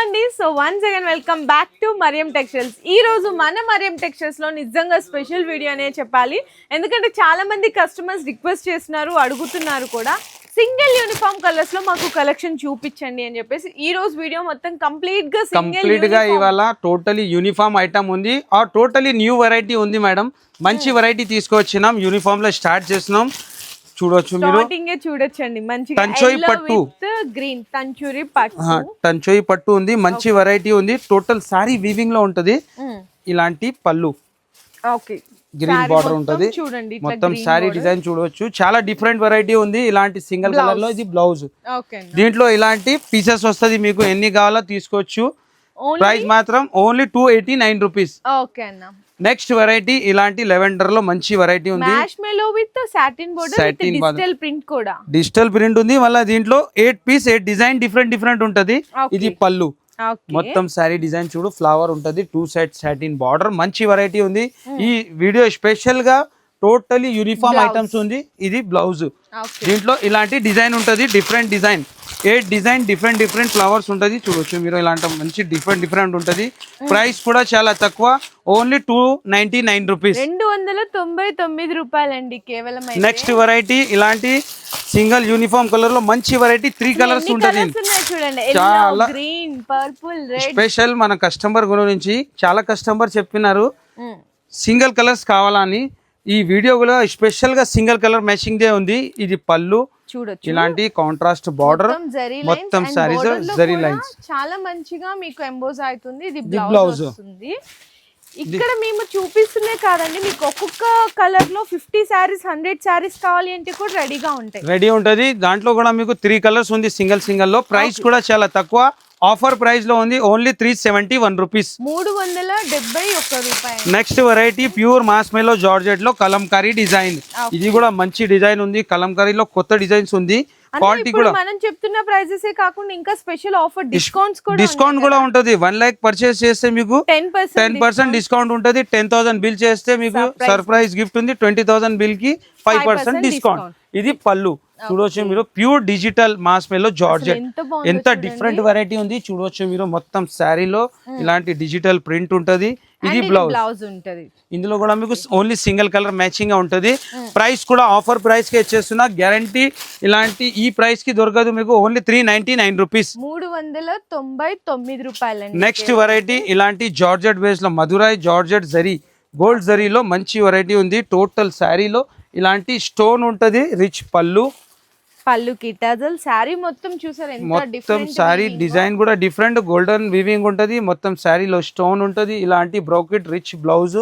అండి. So once again welcome back to Mariyam textiles. ఈ రోజు మన మరియం టెక్స్టైల్స్ లో నిజంగా స్పెషల్ వీడియో అనే చెప్పాలి. ఎందుకంటే చాలా మంది కస్టమర్స్ రిక్వెస్ట్ చేస్తున్నారు, అడుగుతున్నారు కూడా సింగిల్ యూనిఫామ్ కలర్స్ లో మాకు కలెక్షన్ చూపించండి అని చెప్పేసి ఈ రోజు వీడియో మొత్తం కంప్లీట్ గా ఇవాళ టోటలీ యూనిఫామ్ ఐటమ్ ఉంది ఆర్ టోటలీ న్యూ వెరైటీ ఉంది మేడం. మంచి వెరైటీ తీసుకొచ్చినాం, యూనిఫామ్ లో స్టార్ట్ చేసినాం. చూడొచ్చు మీరు, చూడొచ్చండి. మంచి తంచోయి పట్టు, గ్రీన్ తంచూరి పట్టు, తంచోయి పట్టు ఉంది. మంచి వెరైటీ ఉంది. టోటల్ సారీ వీవింగ్ లో ఉంటది. ఇలాంటి పళ్ళు, గ్రీన్ బార్డర్ ఉంటది. మొత్తం సారీ డిజైన్ చూడవచ్చు. చాలా డిఫరెంట్ వెరైటీ ఉంది. ఇలాంటి సింగిల్ కలర్ లో ఇది బ్లౌజ్. దీంట్లో ఇలాంటి పీసెస్ వస్తది. మీకు ఎన్ని కావాలో తీసుకోవచ్చు. ప్రైస్ మాత్రం ఓన్లీ 289 రూపీస్. నెక్స్ట్ వెరైటీ ఇలాంటి లెవెండర్ లో మంచి వెరైటీ ఉంది. డిజిటల్ ప్రింట్ ఉంది. మళ్ళీ దీంట్లో 8 పీస్ 8 డిజైన్ డిఫరెంట్ ఉంటది. ఇది పళ్ళు. మొత్తం సారీ డిజైన్ చూడు, ఫ్లవర్ ఉంటది. 2 సైడ్ సాటిన్ బార్డర్. మంచి వెరైటీ ఉంది. ఈ వీడియో స్పెషల్ గా టోటలీ యూనిఫామ్ ఐటమ్స్ ఉంది. ఇది బ్లౌజ్. దీంట్లో ఇలాంటి డిజైన్ ఉంటది. Different design 8 design different flowers ఉంటది. చూడొచ్చు మీరు. ఇలాంటి మంచి డిఫరెంట్ ఉంటది. ప్రైస్ కూడా చాలా తక్కువ, ఓన్లీ 299 రూపీస్. 299 రూపాయలండి కేవలం. నెక్స్ట్ వెరైటీ ఇలాంటి సింగిల్ యూనిఫామ్ కలర్ లో మంచి వెరైటీ 3 కలర్స్ ఉంటది. చాలా స్పెషల్ మన కస్టమర్ గురించి. చాలా కస్టమర్ చెప్పినారు సింగిల్ కలర్స్ కావాలని. ఈ వీడియో కూడా స్పెషల్ గా సింగిల్ కలర్ మ్యాచింగ్ దే ఉంది. ఇది పళ్ళు చూడొచ్చు. ఇలాంటి కాంట్రాస్ట్ బార్డర్, మొత్తం సారీస్ జరీ లైన్స్ చాలా మంచిగా మీకు ఎంబోజ్ అవుతుంది. ఇది బ్లౌజ్ వస్తుంది. ఇక్కడ మేము చూపిస్తున్నే కాదండి, మీకు ఒక్కొక్క కలర్ లో 50 సారీస్ 100 సారీస్ కావాలి అంటే కూడా రెడీ ఉంటది. దాంట్లో కూడా మీకు 3 కలర్స్ ఉంది సింగిల్ లో. ప్రైస్ కూడా చాలా తక్కువ, ఆఫర్ ప్రైస్ లో ఉంది. Only 371 rupees. 371 రూపాయలు. Next variety pure marshmallow georgette లో కలంకారీ డిజైన్. ఇది కూడా మంచి డిజైన్ ఉంది. కలంకారీలో కొత్త డిజైన్స్ ఉంది. క్వాలిటీ కూడా మనం చెప్తున్న ప్రైజెస్ కాకుండా ఇంకా స్పెషల్ ఆఫర్ డిస్కౌంట్ కూడా ఉంటది. 1 lakh పర్చేస్ చేస్తే మీకు 10% డిస్కౌంట్ ఉంటది. 10,000 బిల్ చేస్తే మీకు సర్ప్రైజ్ గిఫ్ట్ ఉంది. 20,000 బిల్ కి 5% డిస్కౌంట్. ఇది పళ్ళు. చూడవచ్చు మీరు. Pure digital marshmallow georgette. ఎంత డిఫరెంట్ వెరైటీ ఉంది చూడవచ్చు మీరు. మొత్తం శారీలో ఇలాంటి డిజిటల్ ప్రింట్ ఉంటది. ఇది బ్లౌజ్ ఉంటది. ఇందులో కూడా మీకు ఓన్లీ సింగిల్ కలర్ మ్యాచింగ్ గా ఉంటది. ప్రైస్ కూడా ఆఫర్ ప్రైస్ కి ఇచ్చేస్తున్నా. గ్యారంటీ ఇలాంటి ఈ ప్రైస్ కి దొరకదు మీకు. Only 399 rupees. 399 రూపాయలు. నెక్స్ట్ వెరైటీ ఇలాంటి జార్జెట్ బేస్ లో మధురై జార్జెట్ జరీ, గోల్డ్ జరీలో మంచి వెరైటీ ఉంది. టోటల్ శారీలో ఇలాంటి స్టోన్ ఉంటది. రిచ్ పళ్ళుకి టజల్ శారీ మొత్తం చూసారు. మొత్తం శారీ డిజైన్ కూడా డిఫరెంట్ గోల్డెన్ వీవింగ్ ఉంటది. మొత్తం శారీలో స్టోన్ ఉంటది. ఇలాంటి బ్రోకెట్ రిచ్ బ్లౌజ్.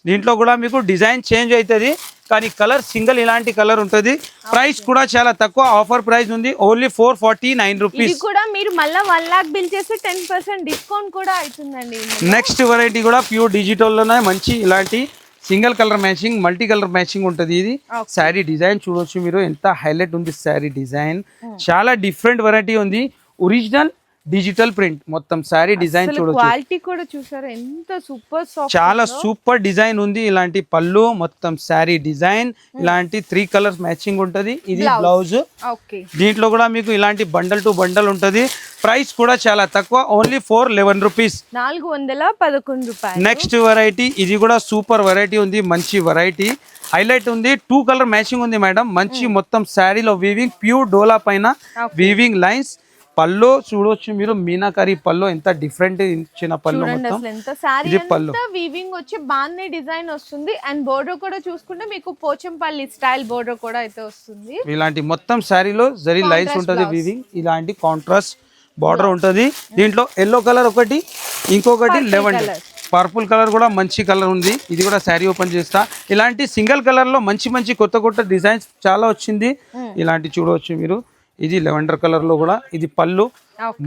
దీంట్లో కూడా మీకు డిజైన్ చేంజ్ అవుతుంది, కానీ కలర్ సింగిల్ ఇలాంటి కలర్ ఉంటది. ప్రైస్ కూడా చాలా తక్కువ, ఆఫర్ ప్రైస్ ఉంది. Only 449 rupees. కూడా మీరు మళ్ళీ 1 lakh బిల్ చేస్తే 10% డిస్కౌంట్ కూడా అవుతుందండి. నెక్స్ట్ వెరైటీ కూడా ప్యూర్ డిజిటల్ లోనే మంచి ఇలాంటి single colour matching, multi colour matching ఉంటది. ఇది శారీ డిజైన్ చూడొచ్చు మీరు. ఎంత హైలైట్ ఉంది శారీ డిజైన్. చాలా డిఫరెంట్ వెరైటీ ఉంది. Original digital print. మొత్తం శారీ డిజైన్ చూడొచ్చు. క్వాలిటీ కూడా చూసారా ఎంత సూపర్ సాఫ్ట్. చాలా సూపర్ డిజైన్ ఉంది. ఇలాంటి పళ్ళు, మొత్తం శారీ డిజైన్. ఇలాంటి 3 కలర్స్ మ్యాచింగ్ ఉంటది. ఇది బ్లౌజ్. దీంట్లో కూడా మీకు ఇలాంటి బండల్ టు బండల్ ఉంటది. ప్రైస్ కూడా చాలా తక్కువ, ఓన్లీ 411 రూపీస్. 411 రూపాయలు. నెక్స్ట్ వెరైటీ ఇది కూడా సూపర్ వెరైటీ ఉంది. మంచి వెరైటీ హైలైట్ ఉంది. 2 కలర్ మ్యాచింగ్ ఉంది మేడం. మంచి మొత్తం శారీలో వీవింగ్, ప్యూర్ డోలా పైన వీవింగ్ లైన్స్. పళ్ళు చూడొచ్చు మీరు. మీనాకారి పళ్ళు ఎంత డిఫరెంట్ ఇచ్చిన పళ్ళు. ఇది పళ్ళు వీవింగ్ వచ్చి బాగుంది, డిజైన్ వస్తుంది. అండ్ బోర్డర్ కూడా చూసుకుంటే మీకు పోచంపల్లి స్టైల్ బోర్డర్ కూడా అయితే వస్తుంది. ఇలాంటి మొత్తం శారీలో జరీ లైన్స్ ఉంటది వీవింగ్. ఇలాంటి కాంట్రాస్ట్ బార్డర్ ఉంటది. దీంట్లో ఎల్లో కలర్ ఒకటి, ఇంకొకటి లెవెండర్ పర్పుల్ కలర్ కూడా మంచి కలర్ ఉంది. ఇది కూడా శారీ ఓపెన్ చేస్తా. ఇలాంటి సింగిల్ కలర్ లో మంచి కొత్త డిజైన్స్ చాలా వచ్చింది. ఇలాంటి చూడవచ్చు మీరు. ఇది లెవెండర్ కలర్ లో కూడా. ఇది పళ్ళు.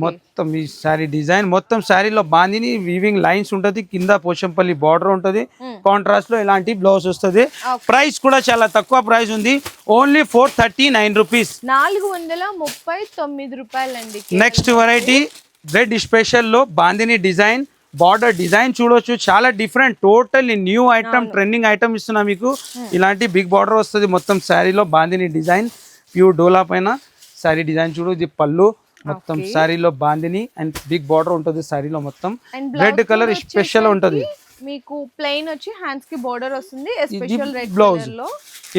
మొత్తం ఈ శారీ డిజైన్ మొత్తం శారీలో బాందిని వీవింగ్ లైన్స్ ఉంటది. కింద పోచంపల్లి బార్డర్ ఉంటది. కాంట్రాస్ట్ లో ఇలాంటి బ్లౌజ్ వస్తుంది. ప్రైస్ కూడా చాలా తక్కువ ప్రైస్ ఉంది. Only 439 rupees. 439 రూపాయలండి. నెక్స్ట్ వెరైటీ రెడ్ స్పెషల్ లో బాందిని డిజైన్, బార్డర్ డిజైన్ చూడొచ్చు. చాలా different, totally new item, trending item ఇస్తున్నా మీకు. ఇలాంటి బిగ్ బార్డర్ వస్తుంది మొత్తం శారీలో. బాందిని డిజైన్ ప్యూర్ డోలా పైన శారీ డిజైన్ చూడు. ఇది పళ్ళు. మొత్తం శారీలో బాందిని అండ్ బిగ్ బార్డర్ ఉంటుంది శారీలో మొత్తం రెడ్ కలర్ స్పెషల్ ఉంటది మీకు ప్లెయిన్ వచ్చి హ్యాండ్స్ కి బోర్డర్ వస్తుంది ఎస్పెషల్ రెడ్ బ్లౌజ్ కలర్ లో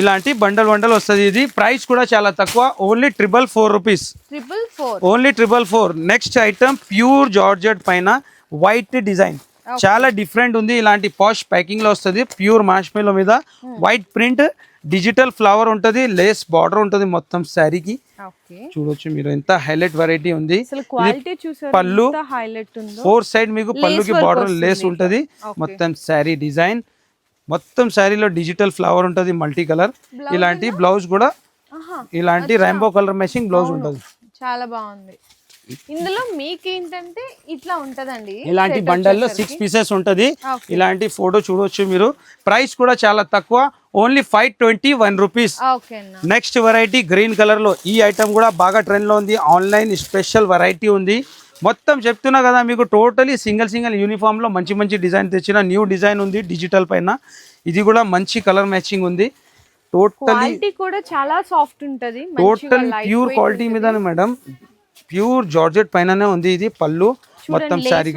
ఇలాంటి బండల్ వస్తుంది ఇది ప్రైస్ కూడా చాలా తక్కువ only 444 rupees 444 only 444 next item pure georgette పైన వైట్ డిజైన్ చాలా డిఫరెంట్ ఉంది ఇలాంటి పాష్ ప్యాకింగ్ లో వస్తుంది ప్యూర్ మార్ష్మెలో మీద వైట్ ప్రింట్ డిజిటల్ ఫ్లవర్ ఉంటది లేస్ బార్డర్ ఉంటది మొత్తం శారీకి చూడొచ్చు మీరు ఎంత హైలైట్ వెరైటీ ఉంది పళ్ళు 4 సైడ్ మీకు పళ్ళుకి బార్డర్ లేస్ ఉంటది మొత్తం శారీ డిజైన్ మొత్తం శారీలో డిజిటల్ ఫ్లవర్ ఉంటది మల్టీ కలర్ ఇలాంటి బ్లౌజ్ కూడా ఇలాంటి రెయిన్బో కలర్ మ్యాచింగ్ బ్లౌజ్ ఉంటది చాలా బాగుంది ఇందులో మీకు ఏంటంటే ఇట్లా ఉంటదండి ఇలాంటి బండల్లో 6 పీసెస్ ఉంటది ఇలాంటి ఫోటో చూడొచ్చు మీరు ప్రైస్ కూడా చాలా తక్కువ only 521 rupees next variety green colour లో ఈ ఐటమ్ కూడా బాగా ట్రెండ్ లో ఉంది ఆన్లైన్ స్పెషల్ వెరైటీ ఉంది మొత్తం చెప్తున్నా కదా మీకు టోటలీ సింగిల్ యూనిఫామ్ లో మంచి మంచి డిజైన్ తెచ్చిన న్యూ డిజైన్ ఉంది డిజిటల్ పైన ఇది కూడా మంచి కలర్ మ్యాచింగ్ ఉంది టోటలీ కూడా చాలా సాఫ్ట్ ఉంటది టోటల్ ప్యూర్ క్వాలిటీ మీద మేడం ప్యూర్ జార్జెట్ పైననే ఉంది ఇది పళ్ళు మొత్తం శారీ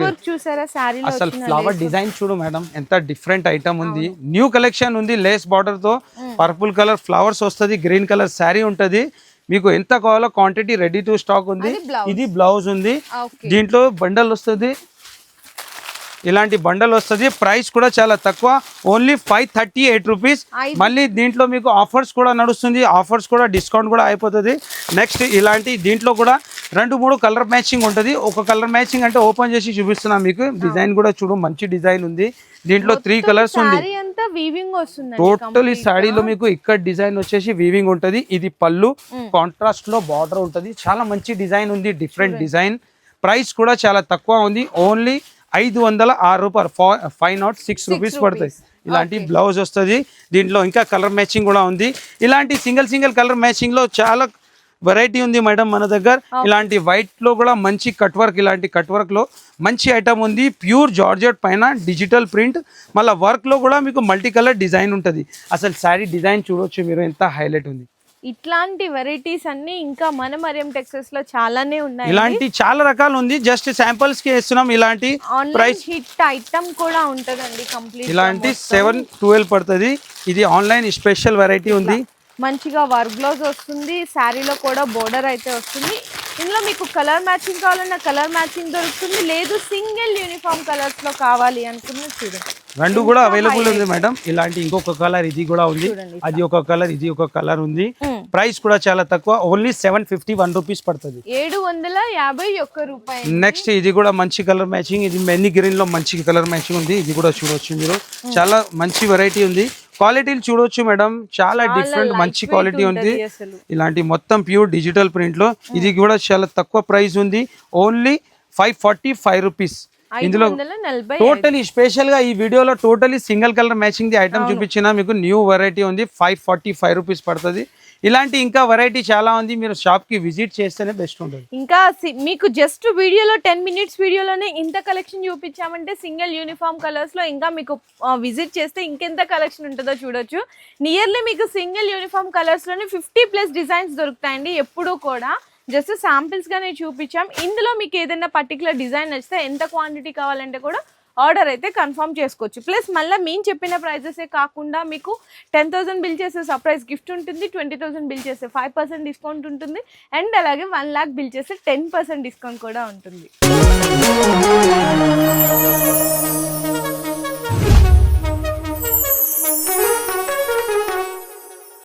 అసలు ఫ్లవర్ డిజైన్ చూడు మేడం ఎంత డిఫరెంట్ ఐటమ్ ఉంది న్యూ కలెక్షన్ ఉంది లేస్ బార్డర్ తో పర్పుల్ కలర్ ఫ్లవర్స్ వస్తుంది గ్రీన్ కలర్ శారీ ఉంటది మీకు ఎంత కావాలో క్వాంటిటీ రెడీ టు స్టాక్ ఉంది ఇది బ్లౌజ్ ఉంది దీంట్లో బండల్ వస్తుంది ఇలాంటి బండల్ వస్తుంది ప్రైస్ కూడా చాలా తక్కువ ఓన్లీ 538 రూపీస్ మళ్ళీ దీంట్లో మీకు ఆఫర్స్ కూడా నడుస్తుంది ఆఫర్స్ కూడా డిస్కౌంట్ కూడా అయిపోతుంది నెక్స్ట్ ఇలాంటి దీంట్లో కూడా 2-3 కలర్ మ్యాచింగ్ ఉంటుంది ఒక కలర్ మ్యాచింగ్ అంటే ఓపెన్ చేసి చూపిస్తున్నా మీకు డిజైన్ కూడా చూడు మంచి డిజైన్ ఉంది దీంట్లో 3 కలర్స్ ఉంది టోటల్ ఈ సాడీలో మీకు ఇక్కడ డిజైన్ వచ్చేసి వీవింగ్ ఉంటుంది ఇది పళ్ళు కాంట్రాస్ట్ లో బార్డర్ ఉంటుంది చాలా మంచి డిజైన్ ఉంది డిఫరెంట్ డిజైన్ ప్రైస్ కూడా చాలా తక్కువ ఉంది ఓన్లీ 506 రూపాయలు 506 రూపీస్ పడుతుంది ఇలాంటి బ్లౌజ్ వస్తుంది దీంట్లో ఇంకా కలర్ మ్యాచింగ్ కూడా ఉంది ఇలాంటి సింగిల్ కలర్ మ్యాచింగ్ లో చాలా వెరైటీ ఉంది మేడం మన దగ్గర ఇలాంటి వైట్ లో కూడా మంచి కట్ వర్క్ ఇలాంటి కట్ వర్క్ లో మంచి ఐటమ్ ఉంది ప్యూర్ జార్జెట్ పైన డిజిటల్ ప్రింట్ మళ్ళీ వర్క్ లో కూడా మీకు మల్టీ కలర్ డిజైన్ ఉంటుంది అసలు శారీ డిజైన్ చూడొచ్చు మీరు ఎంత హైలైట్ ఉంది ఇట్లాంటి వెరైటీస్ అన్ని ఇంకా మన మరియం టెక్స్టైల్స్ లో చాలానే ఉన్నాయి ఇలాంటి చాలా రకాలు ఉంది జస్ట్ శాంపిల్స్ కి వేస్తున్నాం ఇలాంటి ప్రైస్ హిట్ ఐటమ్ కూడా ఉంటదండి కంప్లీట్ ఇలాంటి 712 పడుతుంది ఇది ఆన్లైన్ స్పెషల్ వెరైటీ ఉంది మంచిగా వర్క్ బ్లౌజ్ వస్తుంది శారీలో కూడా బోర్డర్ అయితే వస్తుంది ఇందులో మీకు కలర్ మ్యాచింగ్ కావాలన్నా కలర్ మ్యాచింగ్ దొరుకుతుంది లేదు సింగిల్ యూనిఫామ్ కలర్స్ లో కావాలి అనుకున్న చూడండి రెండు కూడా అవైలబుల్ ఉంది మేడం ఇలాంటి ఇంకొక కలర్ ఇది కూడా ఉంది అది ఒక కలర్ ఇది ఒక కలర్ ఉంది ప్రైస్ కూడా చాలా తక్కువ ఓన్లీ 751 రూపీస్ పడుతుంది 751 రూపాయలు నెక్స్ట్ ఇది కూడా మంచి కలర్ మ్యాచింగ్ ఇది మెనీ గ్రీన్ లో మంచి కలర్ మ్యాచింగ్ ఉంది ఇది కూడా చూడొచ్చు మీరు చాలా మంచి వెరైటీ ఉంది క్వాలిటీలు చూడొచ్చు మేడం చాలా డిఫరెంట్ మంచి క్వాలిటీ ఉంది ఇలాంటి మొత్తం ప్యూర్ డిజిటల్ ప్రింట్ లో ఇది కూడా చాలా తక్కువ ప్రైస్ ఉంది ఓన్లీ 545 రూపీస్ ఇందులో టోటలీ స్పెషల్ గా ఈ వీడియోలో totally single colour matching the item చూపించిన మీకు న్యూ వెరైటీ ఉంది 545 రూపీస్ పడుతుంది ఇలాంటి ఇంకా వెరైటీ చాలా ఉంది మీరు షాప్ కి విజిట్ చేస్తేనే బెస్ట్ ఉంటుంది ఇంకా మీకు జస్ట్ వీడియోలో 10 మినిట్స్ వీడియోలోనే ఇంత కలెక్షన్ చూపించామంటే సింగిల్ యూనిఫామ్ కలర్స్ లో ఇంకా మీకు విజిట్ చేస్తే ఇంకెంత కలెక్షన్ ఉంటుందో చూడొచ్చు నియర్లీ మీకు సింగిల్ యూనిఫామ్ కలర్స్ లోనే 50+ డిజైన్స్ దొరుకుతాయండి ఎప్పుడు కూడా జస్ట్ శాంపిల్స్ గానే చూపించాం ఇందులో మీకు ఏదైనా పర్టికులర్ డిజైన్ నచ్చితే ఎంత క్వాంటిటీ కావాలంటే కూడా ఆర్డర్ అయితే కన్ఫర్మ్ చేసుకోవచ్చు ప్లస్ మళ్ళీ మేము చెప్పిన ప్రైజెసే కాకుండా మీకు 10,000 బిల్ చేసే సర్ప్రైజ్ గిఫ్ట్ ఉంటుంది 20,000 బిల్ చేసే 5% డిస్కౌంట్ ఉంటుంది అండ్ అలాగే 1 lakh బిల్ చేసే 10% డిస్కౌంట్ కూడా ఉంటుంది